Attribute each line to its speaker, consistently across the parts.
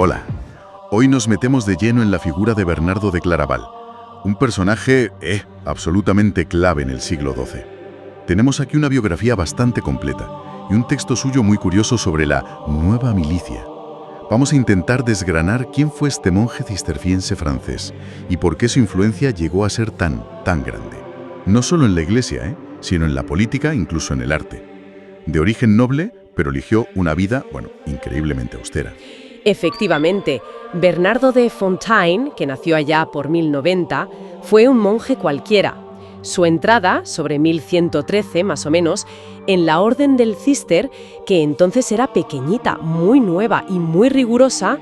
Speaker 1: Hola. Hoy nos metemos de lleno en la figura de Bernardo de Claraval, un personaje, absolutamente clave en el siglo XII. Tenemos aquí una biografía bastante completa y un texto suyo muy curioso sobre la nueva milicia. Vamos a intentar desgranar quién fue este monje cisterciense francés y por qué su influencia llegó a ser tan grande. No solo en la iglesia, sino en la política, incluso en el arte. De origen noble, pero eligió una vida, increíblemente austera.
Speaker 2: Efectivamente, Bernardo de Fontaine, que nació allá por 1090, fue un monje cualquiera. Su entrada, sobre 1113 más o menos, en la Orden del Císter, que entonces era pequeñita, muy nueva y muy rigurosa,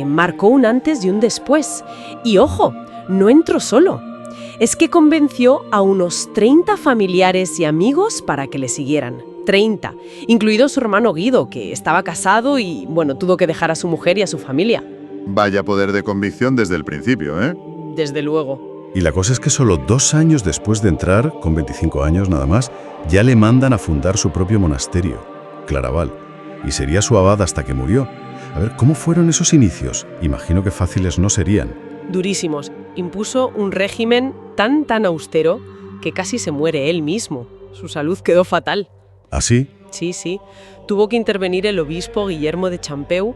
Speaker 2: marcó un antes y un después. Y ojo, no entró solo. Es que convenció a unos 30 familiares y amigos para que le siguieran. 30, incluido su hermano Guido, que estaba casado y, tuvo que dejar a su mujer y a su familia.
Speaker 3: Vaya poder de convicción desde el principio, ¿eh?
Speaker 2: Desde luego.
Speaker 4: Y la cosa es que solo 2 años después de entrar, con 25 años nada más, ya le mandan a fundar su propio monasterio, Claraval, y sería su abad hasta que murió. A ver, ¿cómo fueron esos inicios? Imagino que fáciles no serían.
Speaker 2: Durísimos. Impuso un régimen tan austero que casi se muere él mismo. Su salud quedó fatal.
Speaker 4: ¿Ah, sí?
Speaker 2: Sí. Tuvo que intervenir el obispo Guillermo de Champeu,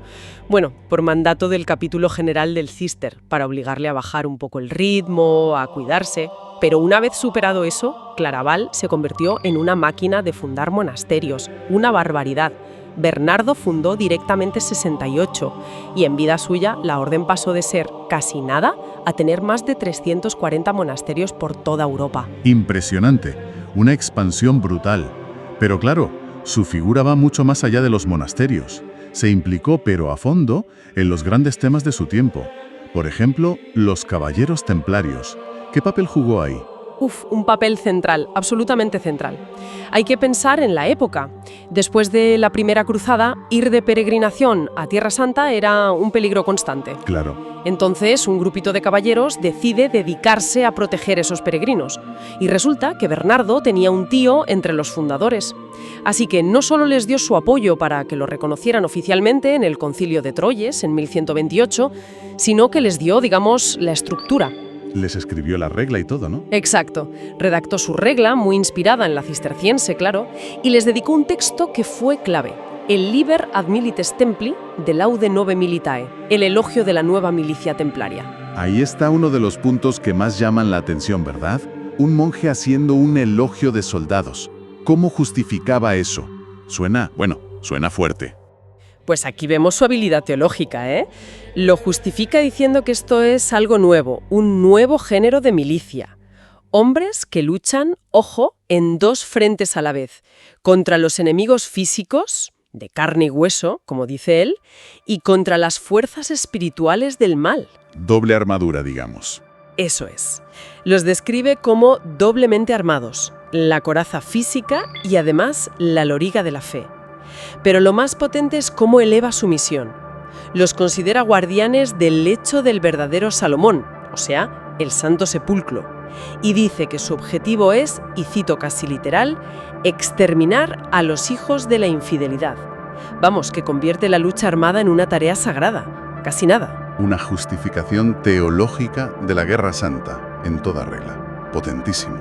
Speaker 2: por mandato del capítulo general del Císter, para obligarle a bajar un poco el ritmo, a cuidarse. Pero una vez superado eso, Claraval se convirtió en una máquina de fundar monasterios. Una barbaridad. Bernardo fundó directamente 68 y en vida suya la orden pasó de ser casi nada a tener más de 340 monasterios por toda Europa.
Speaker 1: Impresionante, una expansión brutal. Pero claro, su figura va mucho más allá de los monasterios. Se implicó, pero a fondo, en los grandes temas de su tiempo. Por ejemplo, los caballeros templarios. ¿Qué papel jugó ahí?
Speaker 2: Un papel central, absolutamente central. Hay que pensar en la época. Después de la Primera Cruzada, ir de peregrinación a Tierra Santa era un peligro constante.
Speaker 1: Claro.
Speaker 2: Entonces, un grupito de caballeros decide dedicarse a proteger esos peregrinos. Y resulta que Bernardo tenía un tío entre los fundadores. Así que no solo les dio su apoyo para que lo reconocieran oficialmente en el Concilio de Troyes en 1128, sino que les dio, la estructura.
Speaker 1: Les escribió la regla y todo, ¿no?
Speaker 2: Exacto. Redactó su regla, muy inspirada en la cisterciense, claro, y les dedicó un texto que fue clave, el Liber ad Milites Templi de Laude Nove Militae, el elogio de la nueva milicia templaria.
Speaker 1: Ahí está uno de los puntos que más llaman la atención, ¿verdad? Un monje haciendo un elogio de soldados. ¿Cómo justificaba eso? Suena fuerte.
Speaker 2: Pues aquí vemos su habilidad teológica, ¿eh? Lo justifica diciendo que esto es algo nuevo, un nuevo género de milicia. Hombres que luchan, ojo, en 2 frentes a la vez, contra los enemigos físicos, de carne y hueso, como dice él, y contra las fuerzas espirituales del mal.
Speaker 1: Doble armadura, digamos.
Speaker 2: Eso es. Los describe como doblemente armados, la coraza física y además la loriga de la fe. Pero lo más potente es cómo eleva su misión. Los considera guardianes del lecho del verdadero Salomón, o sea, el Santo Sepulcro, y dice que su objetivo es, y cito casi literal, exterminar a los hijos de la infidelidad. Vamos, que convierte la lucha armada en una tarea sagrada, casi nada.
Speaker 1: Una justificación teológica de la Guerra Santa, en toda regla. Potentísimo.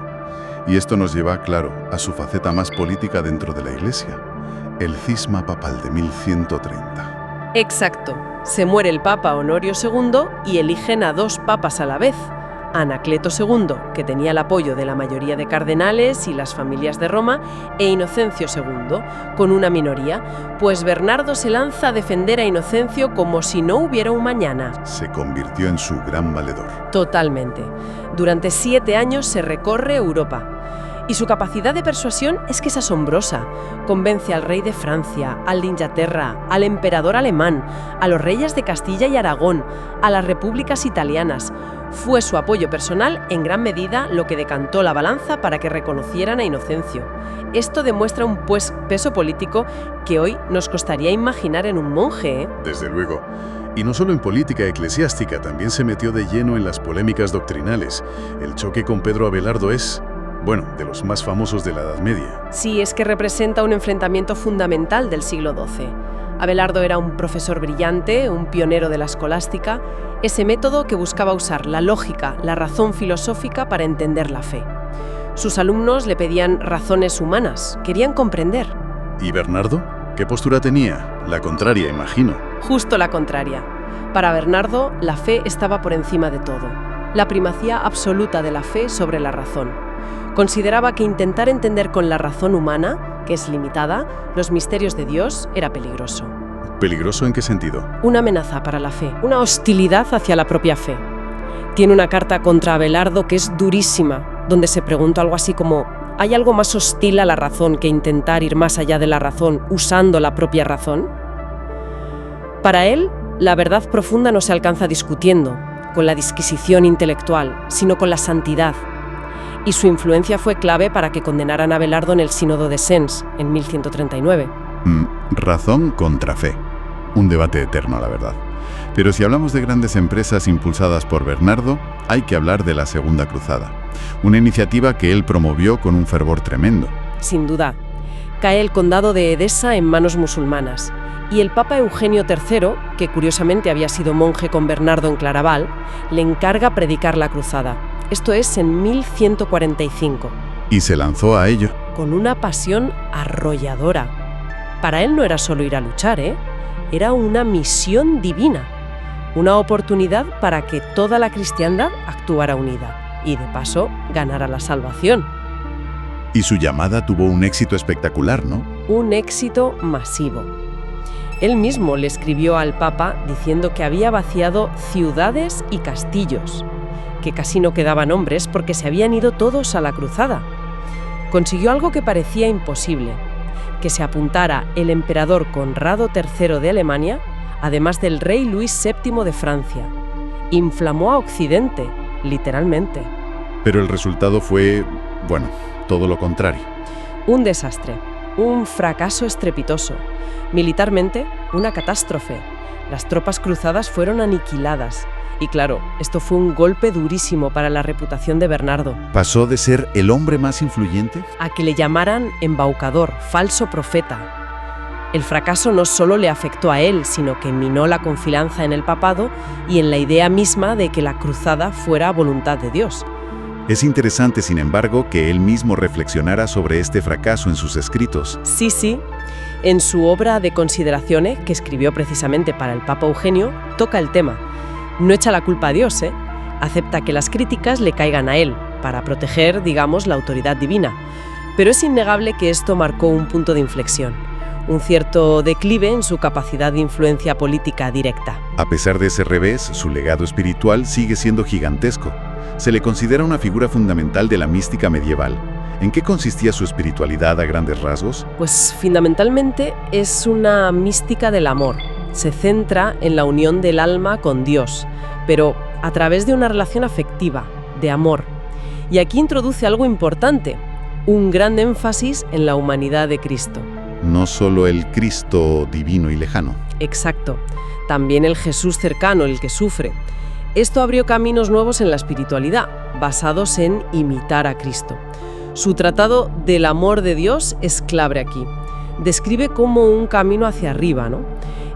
Speaker 1: Y esto nos lleva, claro, a su faceta más política dentro de la Iglesia. El cisma papal de 1130.
Speaker 2: Exacto. Se muere el Papa Honorio II y eligen a 2 papas a la vez. Anacleto II, que tenía el apoyo de la mayoría de cardenales y las familias de Roma, e Inocencio II, con una minoría, pues Bernardo se lanza a defender a Inocencio como si no hubiera un mañana.
Speaker 1: Se convirtió en su gran valedor.
Speaker 2: Totalmente. Durante 7 años se recorre Europa. Y su capacidad de persuasión es que es asombrosa. Convence al rey de Francia, al de Inglaterra, al emperador alemán, a los reyes de Castilla y Aragón, a las repúblicas italianas. Fue su apoyo personal en gran medida lo que decantó la balanza para que reconocieran a Inocencio. Esto demuestra un peso político que hoy nos costaría imaginar en un monje, ¿eh?
Speaker 1: Desde luego. Y no solo en política eclesiástica, también se metió de lleno en las polémicas doctrinales. El choque con Pedro Abelardo es, de los más famosos de la Edad Media.
Speaker 2: Sí, es que representa un enfrentamiento fundamental del siglo XII. Abelardo era un profesor brillante, un pionero de la escolástica, ese método que buscaba usar la lógica, la razón filosófica para entender la fe. Sus alumnos le pedían razones humanas, querían comprender.
Speaker 4: ¿Y Bernardo? ¿Qué postura tenía? La contraria, imagino.
Speaker 2: Justo la contraria. Para Bernardo, la fe estaba por encima de todo. La primacía absoluta de la fe sobre la razón. Consideraba que intentar entender con la razón humana, que es limitada, los misterios de Dios era peligroso.
Speaker 4: ¿Peligroso en qué sentido?
Speaker 2: Una amenaza para la fe, una hostilidad hacia la propia fe. Tiene una carta contra Abelardo que es durísima, donde se pregunta algo así como: ¿hay algo más hostil a la razón que intentar ir más allá de la razón usando la propia razón? Para él, la verdad profunda no se alcanza discutiendo, con la disquisición intelectual, sino con la santidad. Y su influencia fue clave para que condenaran a Abelardo en el Sínodo de Sens, en 1139.
Speaker 4: Razón contra fe. Un debate eterno, la verdad. Pero si hablamos de grandes empresas impulsadas por Bernardo, hay que hablar de la Segunda Cruzada. Una iniciativa que él promovió con un fervor tremendo.
Speaker 2: Sin duda. Cae el condado de Edesa en manos musulmanas. Y el Papa Eugenio III, que curiosamente había sido monje con Bernardo en Claraval, le encarga predicar la cruzada. Esto es en 1145.
Speaker 4: Y se lanzó a ello.
Speaker 2: Con una pasión arrolladora. Para él no era solo ir a luchar, era una misión divina. Una oportunidad para que toda la cristiandad actuara unida y, de paso, ganara la salvación.
Speaker 4: Y su llamada tuvo un éxito espectacular, ¿no?
Speaker 2: Un éxito masivo. Él mismo le escribió al Papa diciendo que había vaciado ciudades y castillos, que casi no quedaban hombres porque se habían ido todos a la cruzada. Consiguió algo que parecía imposible, que se apuntara el emperador Conrado III de Alemania, además del rey Luis VII de Francia. Inflamó a Occidente, literalmente.
Speaker 4: Pero el resultado fue, bueno, todo lo contrario.
Speaker 2: Un desastre, un fracaso estrepitoso. Militarmente, una catástrofe. Las tropas cruzadas fueron aniquiladas. Y claro, esto fue un golpe durísimo para la reputación de Bernardo.
Speaker 4: ¿Pasó de ser el hombre más influyente
Speaker 2: a que le llamaran embaucador, falso profeta? El fracaso no solo le afectó a él, sino que minó la confianza en el papado y en la idea misma de que la cruzada fuera voluntad de Dios.
Speaker 4: Es interesante, sin embargo, que él mismo reflexionara sobre este fracaso en sus escritos.
Speaker 2: Sí. En su obra De Considerazione, que escribió precisamente para el Papa Eugenio, toca el tema. No echa la culpa a Dios, acepta que las críticas le caigan a él, para proteger, digamos, la autoridad divina. Pero es innegable que esto marcó un punto de inflexión, un cierto declive en su capacidad de influencia política directa.
Speaker 4: A pesar de ese revés, su legado espiritual sigue siendo gigantesco. Se le considera una figura fundamental de la mística medieval. ¿En qué consistía su espiritualidad a grandes rasgos?
Speaker 2: Pues fundamentalmente es una mística del amor. Se centra en la unión del alma con Dios, pero a través de una relación afectiva, de amor. Y aquí introduce algo importante, un gran énfasis en la humanidad de Cristo.
Speaker 4: No solo el Cristo divino y lejano.
Speaker 2: Exacto, también el Jesús cercano, el que sufre. Esto abrió caminos nuevos en la espiritualidad, basados en imitar a Cristo. Su tratado del amor de Dios es clave aquí. Describe como un camino hacia arriba, ¿no?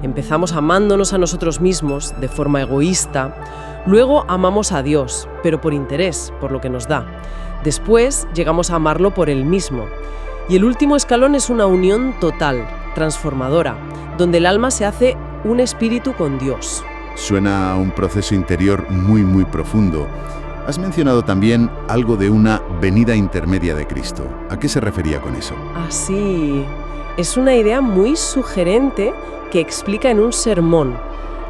Speaker 2: Empezamos amándonos a nosotros mismos de forma egoísta, luego amamos a Dios, pero por interés, por lo que nos da. Después llegamos a amarlo por Él mismo. Y el último escalón es una unión total, transformadora, donde el alma se hace un espíritu con Dios.
Speaker 4: Suena a un proceso interior muy profundo. Has mencionado también algo de una venida intermedia de Cristo. ¿A qué se refería con eso?
Speaker 2: Sí. Es una idea muy sugerente que explica en un sermón.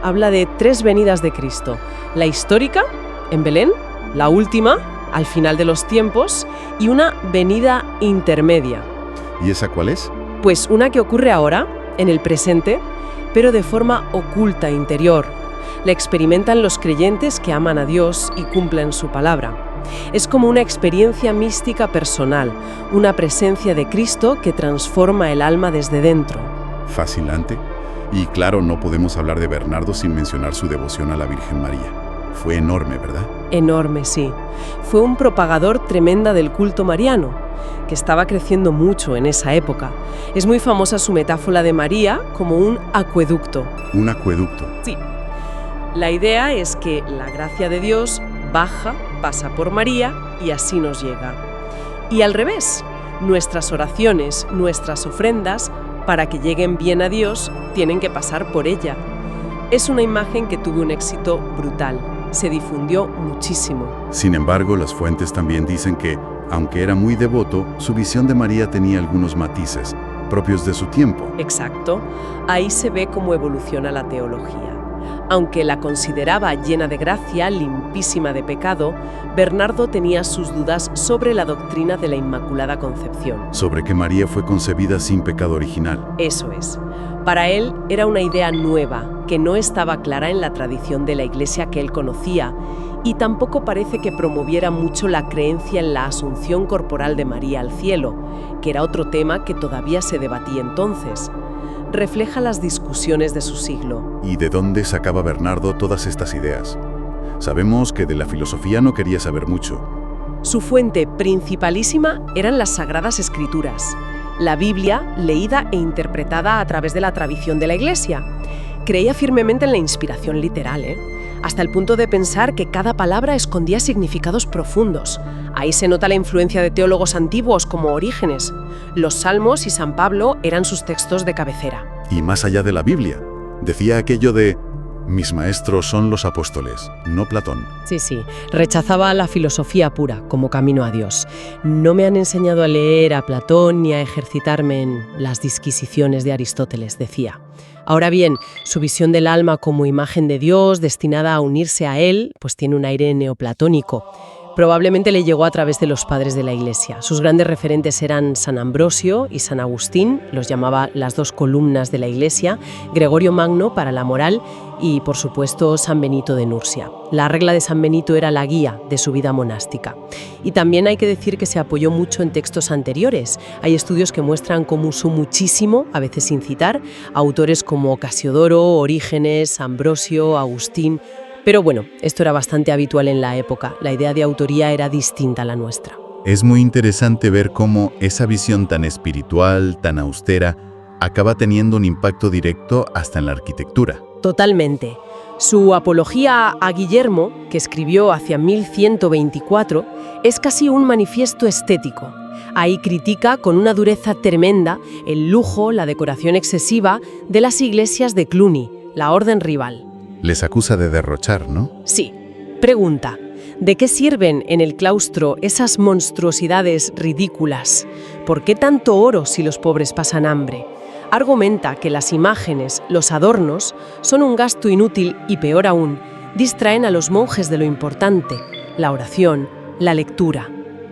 Speaker 2: Habla de 3 venidas de Cristo. La histórica, en Belén, la última, al final de los tiempos, y una venida intermedia.
Speaker 4: ¿Y esa cuál es?
Speaker 2: Pues una que ocurre ahora, en el presente, pero de forma oculta, interior. La experimentan los creyentes que aman a Dios y cumplen su palabra. Es como una experiencia mística personal, una presencia de Cristo que transforma el alma desde dentro.
Speaker 4: Fascinante. Y claro, no podemos hablar de Bernardo sin mencionar su devoción a la Virgen María. Fue enorme, ¿verdad?
Speaker 2: Enorme, sí. Fue un propagador tremenda del culto mariano, que estaba creciendo mucho en esa época. Es muy famosa su metáfora de María como un acueducto.
Speaker 4: Un acueducto.
Speaker 2: Sí. La idea es que la gracia de Dios baja, pasa por María y así nos llega. Y al revés, nuestras oraciones, nuestras ofrendas, para que lleguen bien a Dios, tienen que pasar por ella. Es una imagen que tuvo un éxito brutal. Se difundió muchísimo.
Speaker 4: Sin embargo, las fuentes también dicen que, aunque era muy devoto, su visión de María tenía algunos matices, propios de su tiempo.
Speaker 2: Exacto. Ahí se ve cómo evoluciona la teología. Aunque la consideraba llena de gracia, limpísima de pecado, Bernardo tenía sus dudas sobre la doctrina de la Inmaculada Concepción.
Speaker 4: Sobre que María fue concebida sin pecado original.
Speaker 2: Eso es. Para él era una idea nueva, que no estaba clara en la tradición de la Iglesia que él conocía, y tampoco parece que promoviera mucho la creencia en la asunción corporal de María al cielo, que era otro tema que todavía se debatía entonces. Refleja las discusiones de su siglo.
Speaker 4: ¿Y de dónde sacaba Bernardo todas estas ideas? Sabemos que de la filosofía no quería saber mucho.
Speaker 2: Su fuente principalísima eran las Sagradas Escrituras, la Biblia leída e interpretada a través de la tradición de la Iglesia. Creía firmemente en la inspiración literal, hasta el punto de pensar que cada palabra escondía significados profundos. Ahí se nota la influencia de teólogos antiguos como Orígenes. Los Salmos y San Pablo eran sus textos de cabecera.
Speaker 4: Y más allá de la Biblia, decía aquello de «Mis maestros son los apóstoles, no Platón».
Speaker 2: Sí, rechazaba la filosofía pura como camino a Dios. No me han enseñado a leer a Platón ni a ejercitarme en las disquisiciones de Aristóteles, decía. Ahora bien, su visión del alma como imagen de Dios, destinada a unirse a él, pues tiene un aire neoplatónico. Probablemente le llegó a través de los padres de la Iglesia. Sus grandes referentes eran San Ambrosio y San Agustín, los llamaba las dos columnas de la Iglesia, Gregorio Magno para la moral y, por supuesto, San Benito de Nursia. La regla de San Benito era la guía de su vida monástica. Y también hay que decir que se apoyó mucho en textos anteriores. Hay estudios que muestran cómo usó muchísimo, a veces sin citar, a autores como Casiodoro, Orígenes, Ambrosio, Agustín. Pero bueno, esto era bastante habitual en la época. La idea de autoría era distinta a la nuestra.
Speaker 3: Es muy interesante ver cómo esa visión tan espiritual, tan austera, acaba teniendo un impacto directo hasta en la arquitectura.
Speaker 2: Totalmente. Su apología a Guillermo, que escribió hacia 1124, es casi un manifiesto estético. Ahí critica con una dureza tremenda el lujo, la decoración excesiva de las iglesias de Cluny, la orden rival.
Speaker 3: Les acusa de derrochar, ¿no?
Speaker 2: Sí. Pregunta, ¿de qué sirven en el claustro esas monstruosidades ridículas? ¿Por qué tanto oro si los pobres pasan hambre? Argumenta que las imágenes, los adornos, son un gasto inútil y, peor aún, distraen a los monjes de lo importante, la oración, la lectura.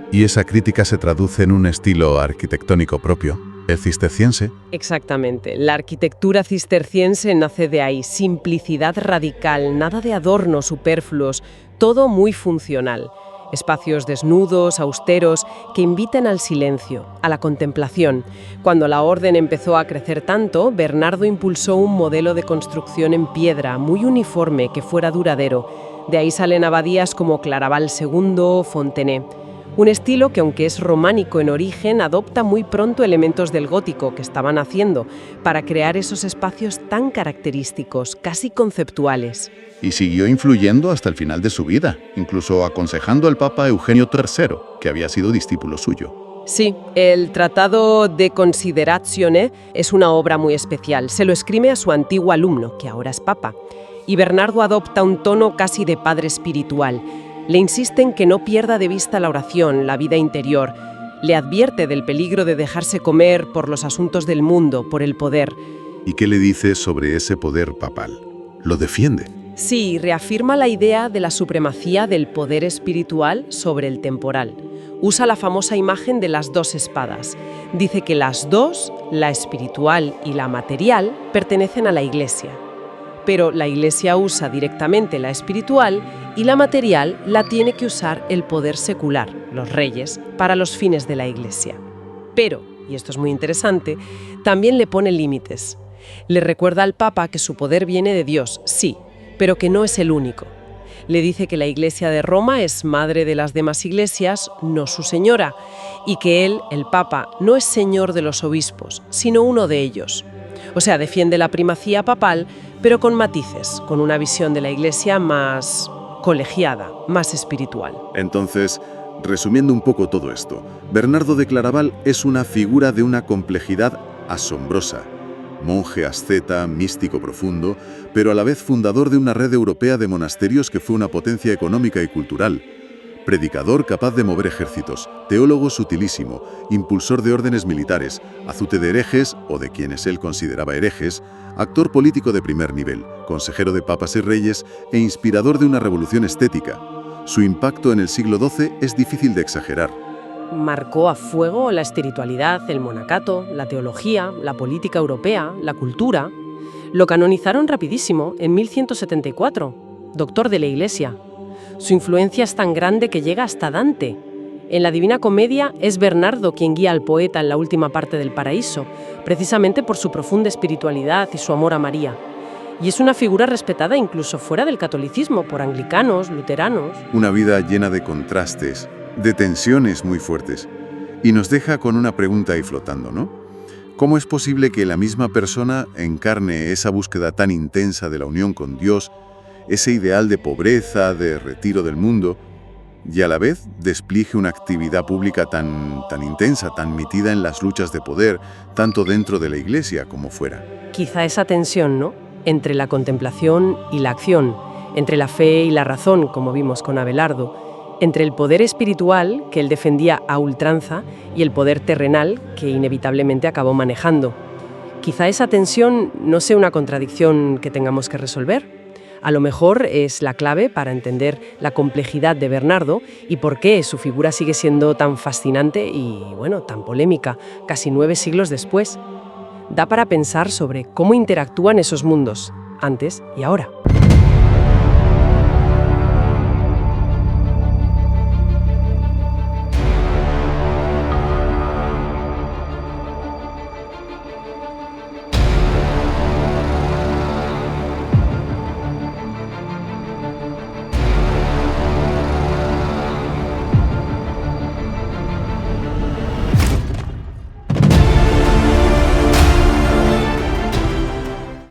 Speaker 3: Y esa crítica se traduce en un estilo arquitectónico propio, el cisterciense.
Speaker 2: Exactamente. La arquitectura cisterciense nace de ahí. Simplicidad radical, nada de adornos superfluos, todo muy funcional. Espacios desnudos, austeros, que inviten al silencio, a la contemplación. Cuando la orden empezó a crecer tanto, Bernardo impulsó un modelo de construcción en piedra muy uniforme que fuera duradero. De ahí salen abadías como Claraval II, Fontenay. Un estilo que, aunque es románico en origen, adopta muy pronto elementos del gótico que estaban haciendo para crear esos espacios tan característicos, casi conceptuales.
Speaker 3: Y siguió influyendo hasta el final de su vida, incluso aconsejando al Papa Eugenio III, que había sido discípulo suyo.
Speaker 2: Sí, el Tratado de Consideratione es una obra muy especial. Se lo escribe a su antiguo alumno, que ahora es Papa. Y Bernardo adopta un tono casi de padre espiritual. Le insiste en que no pierda de vista la oración, la vida interior. Le advierte del peligro de dejarse comer por los asuntos del mundo, por el poder.
Speaker 4: ¿Y qué le dice sobre ese poder papal? ¿Lo defiende?
Speaker 2: Sí, reafirma la idea de la supremacía del poder espiritual sobre el temporal. Usa la famosa imagen de las dos espadas. Dice que las dos, la espiritual y la material, pertenecen a la Iglesia. Pero la Iglesia usa directamente la espiritual y la material la tiene que usar el poder secular, los reyes, para los fines de la Iglesia. Pero, y esto es muy interesante, también le pone límites. Le recuerda al Papa que su poder viene de Dios, sí, pero que no es el único. Le dice que la Iglesia de Roma es madre de las demás iglesias, no su señora, y que él, el Papa, no es señor de los obispos, sino uno de ellos. O sea, defiende la primacía papal, pero con matices, con una visión de la Iglesia más colegiada, más espiritual.
Speaker 1: Entonces, resumiendo un poco todo esto, Bernardo de Claraval es una figura de una complejidad asombrosa. Monje asceta, místico profundo, pero a la vez fundador de una red europea de monasterios que fue una potencia económica y cultural. Predicador capaz de mover ejércitos, teólogo sutilísimo, impulsor de órdenes militares, azute de herejes o de quienes él consideraba herejes, actor político de primer nivel, consejero de papas y reyes e inspirador de una revolución estética. Su impacto en el siglo XII es difícil de exagerar.
Speaker 2: Marcó a fuego la espiritualidad, el monacato, la teología, la política europea, la cultura. Lo canonizaron rapidísimo, en 1174, doctor de la Iglesia. Su influencia es tan grande que llega hasta Dante. En la Divina Comedia es Bernardo quien guía al poeta en la última parte del paraíso, precisamente por su profunda espiritualidad y su amor a María. Y es una figura respetada incluso fuera del catolicismo, por anglicanos, luteranos.
Speaker 1: Una vida llena de contrastes, de tensiones muy fuertes. Y nos deja con una pregunta ahí flotando, ¿no? ¿Cómo es posible que la misma persona encarne esa búsqueda tan intensa de la unión con Dios, ese ideal de pobreza, de retiro del mundo, y a la vez despliegue una actividad pública tan intensa, tan metida en las luchas de poder, tanto dentro de la Iglesia como fuera?
Speaker 2: Quizá esa tensión, ¿no?, entre la contemplación y la acción, entre la fe y la razón, como vimos con Abelardo, entre el poder espiritual, que él defendía a ultranza, y el poder terrenal, que inevitablemente acabó manejando. Quizá esa tensión no sea una contradicción que tengamos que resolver. A lo mejor es la clave para entender la complejidad de Bernardo y por qué su figura sigue siendo tan fascinante y, bueno, tan polémica, casi 9 siglos después. Da para pensar sobre cómo interactúan esos mundos, antes y ahora.